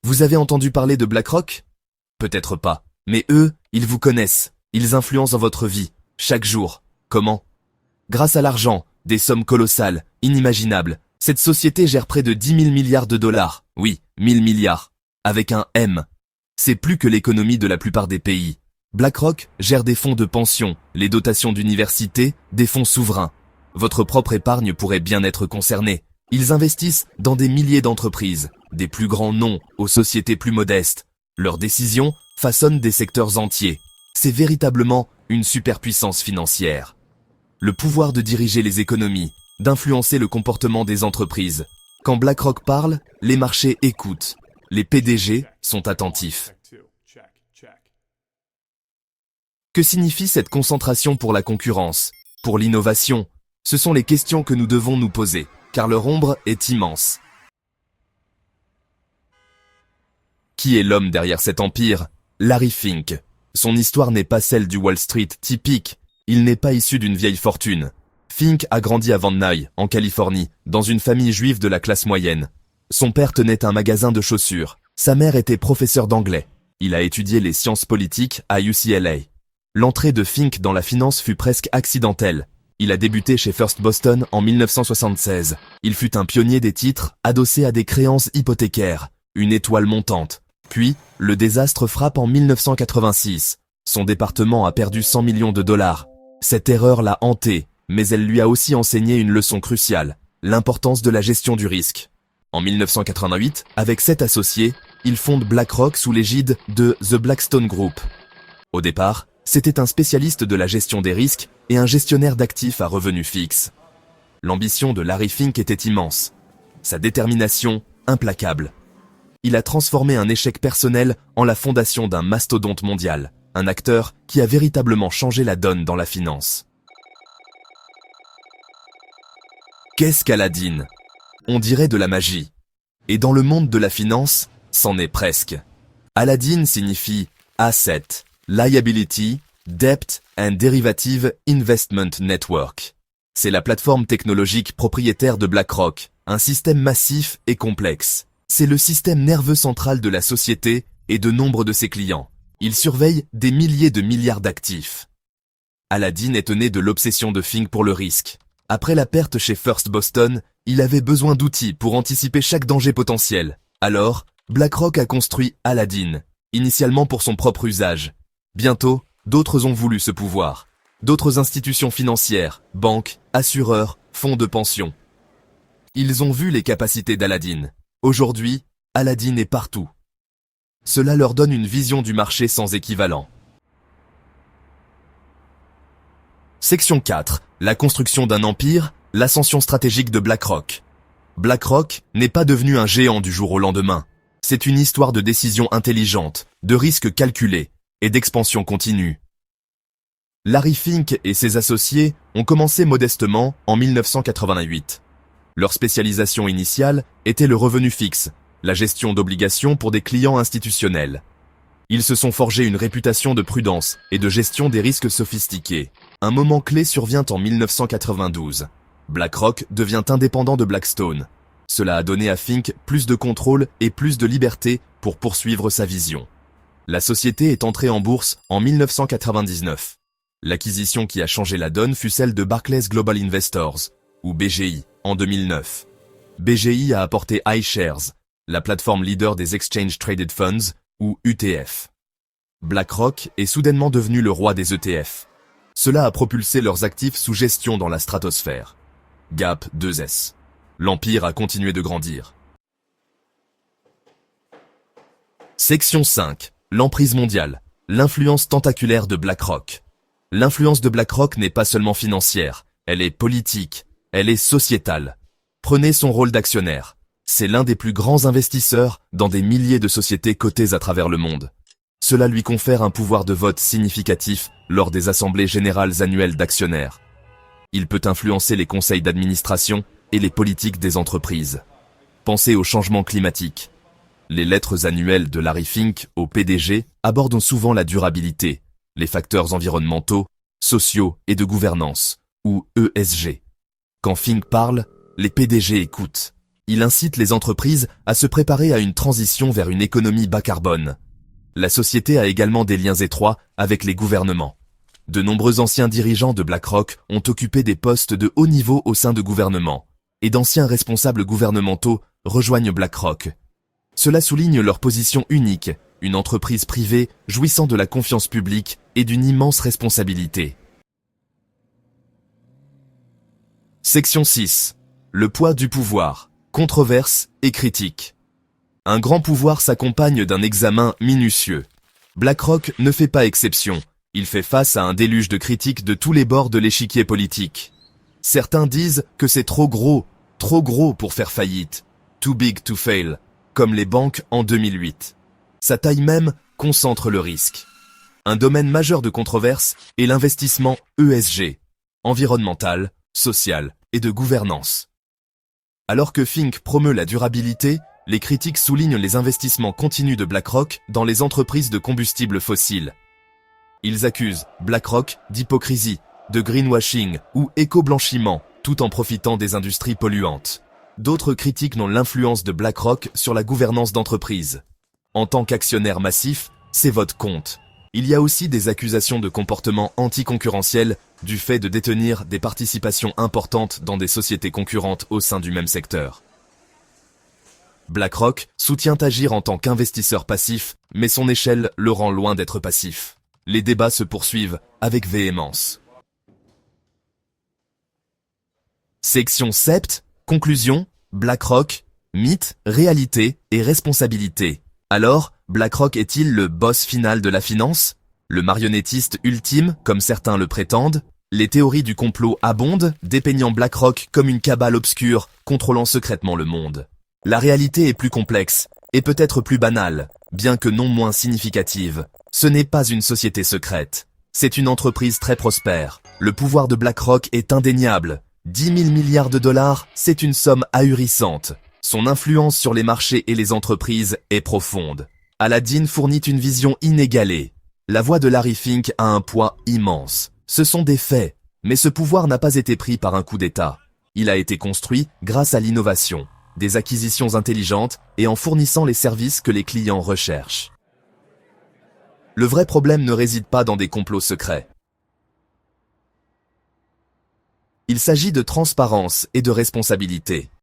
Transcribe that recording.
Vous avez entendu parler de BlackRock? Peut-être pas, mais eux, ils vous connaissent, ils influencent votre vie, chaque jour. Comment? Grâce à l'argent, des sommes colossales, inimaginables, cette société gère près de 10 000 milliards de dollars. Oui, 1000 milliards. Avec un M. C'est plus que l'économie de la plupart des pays. BlackRock gère des fonds de pension, les dotations d'université, des fonds souverains. Votre propre épargne pourrait bien être concernée. Ils investissent dans des milliers d'entreprises, des plus grands noms aux sociétés plus modestes. Leurs décisions façonnent des secteurs entiers. C'est véritablement une superpuissance financière. Le pouvoir de diriger les économies, d'influencer le comportement des entreprises. Quand BlackRock parle, les marchés écoutent. Les PDG sont attentifs. Que signifie cette concentration pour la concurrence, pour l'innovation? Ce sont les questions que nous devons nous poser, car leur ombre est immense. Qui est l'homme derrière cet empire? Larry Fink. Son histoire n'est pas celle du Wall Street typique. Il n'est pas issu d'une vieille fortune. Fink a grandi à Van Nuys, en Californie, dans une famille juive de la classe moyenne. Son père tenait un magasin de chaussures. Sa mère était professeure d'anglais. Il a étudié les sciences politiques à UCLA. L'entrée de Fink dans la finance fut presque accidentelle. Il a débuté chez First Boston en 1976. Il fut un pionnier des titres, adossé à des créances hypothécaires, une étoile montante. Puis, le désastre frappe en 1986. Son département a perdu 100 millions de dollars. Cette erreur l'a hanté, mais elle lui a aussi enseigné une leçon cruciale, l'importance de la gestion du risque. En 1988, avec 7 associés, il fonde BlackRock sous l'égide de The Blackstone Group. Au départ, c'était un spécialiste de la gestion des risques et un gestionnaire d'actifs à revenus fixes. L'ambition de Larry Fink était immense. Sa détermination, implacable. Il a transformé un échec personnel en la fondation d'un mastodonte mondial, un acteur qui a véritablement changé la donne dans la finance. Qu'est-ce qu'Aladdin? On dirait de la magie. Et dans le monde de la finance, c'en est presque. Aladdin signifie Asset, Liability, Debt and Derivative Investment Network. C'est la plateforme technologique propriétaire de BlackRock, un système massif et complexe. C'est le système nerveux central de la société et de nombre de ses clients. Il surveille des milliers de milliards d'actifs. Aladdin est né de l'obsession de Fink pour le risque. Après la perte chez First Boston, il avait besoin d'outils pour anticiper chaque danger potentiel. Alors, BlackRock a construit Aladdin, initialement pour son propre usage. Bientôt, d'autres ont voulu ce pouvoir. D'autres institutions financières, banques, assureurs, fonds de pension. Ils ont vu les capacités d'Aladdin. Aujourd'hui, Aladdin est partout. Cela leur donne une vision du marché sans équivalent. Section 4. La construction d'un empire, l'ascension stratégique de BlackRock. BlackRock n'est pas devenu un géant du jour au lendemain. C'est une histoire de décisions intelligentes, de risques calculés et d'expansion continue. Larry Fink et ses associés ont commencé modestement en 1988. Leur spécialisation initiale était le revenu fixe, la gestion d'obligations pour des clients institutionnels. Ils se sont forgés une réputation de prudence et de gestion des risques sophistiqués. Un moment clé survient en 1992. BlackRock devient indépendant de Blackstone. Cela a donné à Fink plus de contrôle et plus de liberté pour poursuivre sa vision. La société est entrée en bourse en 1999. L'acquisition qui a changé la donne fut celle de Barclays Global Investors, ou BGI, en 2009. BGI a apporté iShares, la plateforme leader des Exchange Traded Funds, ou ETF. BlackRock est soudainement devenu le roi des ETF. Cela a propulsé leurs actifs sous gestion dans la stratosphère. Gap 2S. L'empire a continué de grandir. Section 5. L'emprise mondiale. L'influence tentaculaire de BlackRock. L'influence de BlackRock n'est pas seulement financière, elle est politique, elle est sociétale. Prenez son rôle d'actionnaire. C'est l'un des plus grands investisseurs dans des milliers de sociétés cotées à travers le monde. Cela lui confère un pouvoir de vote significatif lors des assemblées générales annuelles d'actionnaires. Il peut influencer les conseils d'administration et les politiques des entreprises. Pensez au changement climatique. Les lettres annuelles de Larry Fink au PDG abordent souvent la durabilité, les facteurs environnementaux, sociaux et de gouvernance, ou ESG. Quand Fink parle, les PDG écoutent. Il incite les entreprises à se préparer à une transition vers une économie bas carbone. La société a également des liens étroits avec les gouvernements. De nombreux anciens dirigeants de BlackRock ont occupé des postes de haut niveau au sein de gouvernements, et d'anciens responsables gouvernementaux rejoignent BlackRock. Cela souligne leur position unique, une entreprise privée jouissant de la confiance publique et d'une immense responsabilité. Section 6. Le poids du pouvoir, controverse et critique. Un grand pouvoir s'accompagne d'un examen minutieux. BlackRock ne fait pas exception. Il fait face à un déluge de critiques de tous les bords de l'échiquier politique. Certains disent que c'est trop gros pour faire faillite. Too big to fail, comme les banques en 2008. Sa taille même concentre le risque. Un domaine majeur de controverse est l'investissement ESG, environnemental, social et de gouvernance. Alors que Fink promeut la durabilité, les critiques soulignent les investissements continus de BlackRock dans les entreprises de combustibles fossiles. Ils accusent BlackRock d'hypocrisie, de greenwashing ou éco-blanchiment, tout en profitant des industries polluantes. D'autres critiquent l'influence de BlackRock sur la gouvernance d'entreprise. En tant qu'actionnaire massif, ses votes comptent. Il y a aussi des accusations de comportement anticoncurrentiel du fait de détenir des participations importantes dans des sociétés concurrentes au sein du même secteur. BlackRock soutient agir en tant qu'investisseur passif, mais son échelle le rend loin d'être passif. Les débats se poursuivent avec véhémence. Section 7. Conclusion. BlackRock, mythe, réalité et responsabilité. Alors, BlackRock est-il le boss final de la finance? Le marionnettiste ultime, comme certains le prétendent? Les théories du complot abondent, dépeignant BlackRock comme une cabale obscure, contrôlant secrètement le monde. La réalité est plus complexe, et peut-être plus banale, bien que non moins significative. Ce n'est pas une société secrète. C'est une entreprise très prospère. Le pouvoir de BlackRock est indéniable. 10 000 milliards de dollars, c'est une somme ahurissante. Son influence sur les marchés et les entreprises est profonde. Aladdin fournit une vision inégalée. La voix de Larry Fink a un poids immense. Ce sont des faits, mais ce pouvoir n'a pas été pris par un coup d'État. Il a été construit grâce à l'innovation, des acquisitions intelligentes et en fournissant les services que les clients recherchent. Le vrai problème ne réside pas dans des complots secrets. Il s'agit de transparence et de responsabilité.